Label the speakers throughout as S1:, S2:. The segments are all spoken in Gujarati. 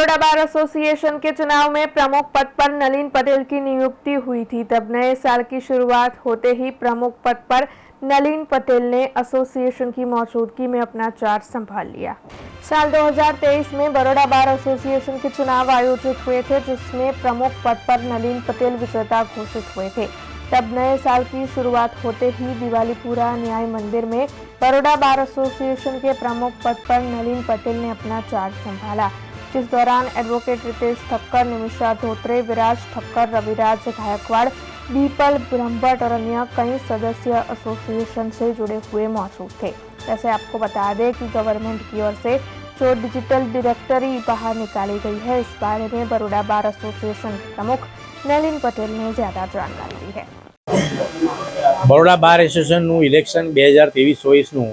S1: बड़ौदा बार एसोसिएशन के चुनाव में प्रमुख पद पर नलिन पटेल की नियुक्ति हुई थी। तब नए साल की शुरुआत होते ही प्रमुख पद पर नलिन पटेल ने एसोसिएशन की मौजूदगी में अपना चार्ज संभाल लिया। साल 2023 में बड़ौदा बार एसोसिएशन के चुनाव आयोजित हुए थे, जिसमें प्रमुख पद पर नलिन पटेल विजेता घोषित हुए थे। तब नए साल की शुरुआत होते ही दिवालीपुरा न्याय मंदिर में बड़ौदा बार एसोसिएशन के प्रमुख पद पर नलिन पटेल ने अपना चार्ज संभाला, जिस दौरान एडवोकेट रितेश ठक्कर, निमिषा धोत्रे, विराज ठक्कर, रविराज गायकवाड़, दीपल ब्रह्मभट्ट और अन्य कई सदस्य एसोसिएशन से जुड़े हुए मौजूद थे। वैसे आपको बता दें कि गवर्नमेंट की ओर से जो डिजिटल डायरेक्टरी बाहर निकाली गई है, इस बारे में बड़ौदा बार एसोसिएशन के प्रमुख नलिन पटेल ने ज्यादा जानकारी दी है।
S2: બરોડા બાર એસોસિએશનનું ઇલેક્શન 2023-24નું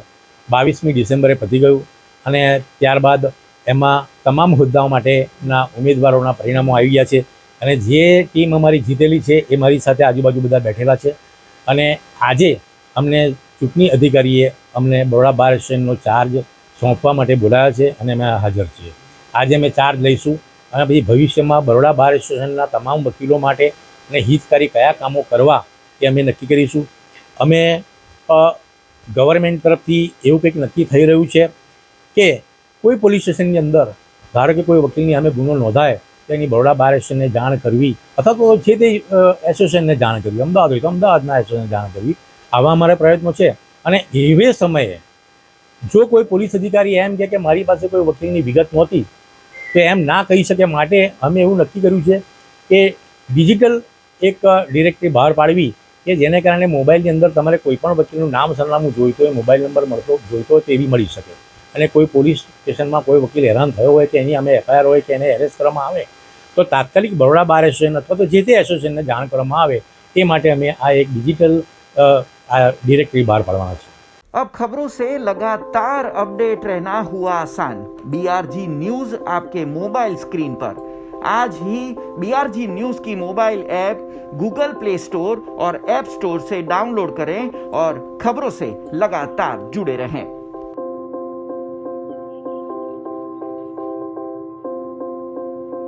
S2: 22મી ડિસેમ્બરે પતી ગયું અને ત્યારબાદ એમાં તમામ હોદ્દાઓ માટેના ઉમેદવારોના પરિણામો આવી ગયા છે અને જે ટીમ અમારી જીતેલી છે એ મારી સાથે આજુબાજુ બધા બેઠેલા છે અને આજે અમને ચૂંટણી અધિકારીએ અમને બરોડા બાર એસોસિએશનનો ચાર્જ સોંપવા માટે બોલાવ્યા છે અને અમે હાજર છીએ। આજે અમે ચાર્જ લઈશું અને પછી ભવિષ્યમાં બરોડા બાર એસોસિએશનના તમામ વકીલો માટે અને હિતકારી કયા કામો કરવા એ અમે નક્કી કરીશું। અમે ગવર્મેન્ટ તરફથી એવું કંઈક નક્કી થઈ રહ્યું છે કે કોઈ પોલીસ સ્ટેશનની અંદર ધારો કે કોઈ વકીલની સામે ગુનો નોંધાય તો એની બરોડા બાર એસોસિએશનને જાણ કરવી અથવા તો છે તે એસોસિએશનને જાણ કરવી, અમદાવાદ હોય તો અમદાવાદના એસોસિએશનને જાણ કરવી, આવા અમારા પ્રયત્નો છે। અને એવે સમયે જો કોઈ પોલીસ અધિકારી એમ કહે કે મારી પાસે કોઈ વકીલની વિગત નહોતી તો એમ ના કહી શકે, માટે અમે એવું નક્કી કર્યું છે કે ડિજિટલ એક ડિરેક્ટરી બહાર પાડવી કે જેને કારણે મોબાઈલની અંદર તમારે કોઈ પણ વકીલનું નામ સરનામું જોઈતો હોય, મોબાઈલ નંબર મળતો જોઈતો હોય તો એવી મળી શકે અને કોઈ પોલીસ સ્ટેશનમાં કોઈ વકીલ હેરાન થયો હોય કે એની અમે એફઆઈઆર હોય કે એને એરેસ્ટ કરવામાં આવે તો તાત્કાલિક બરોડા બાર એસોસિએશન અથવા તો જે તે એસોસિએશનને જાણ કરવામાં આવે એ માટે અમે આ એક ડિજિટલ ડિરેક્ટરી બહાર પાડવાના છે।
S3: अब खबरों से लगातार अपडेट रहना हुआ आसान। BRG न्यूज आपके मोबाइल स्क्रीन पर आज ही BRG न्यूज की mobile app Google play store और ऐप स्टोर से डाउनलोड करें और खबरों से लगातार जुड़े रहें।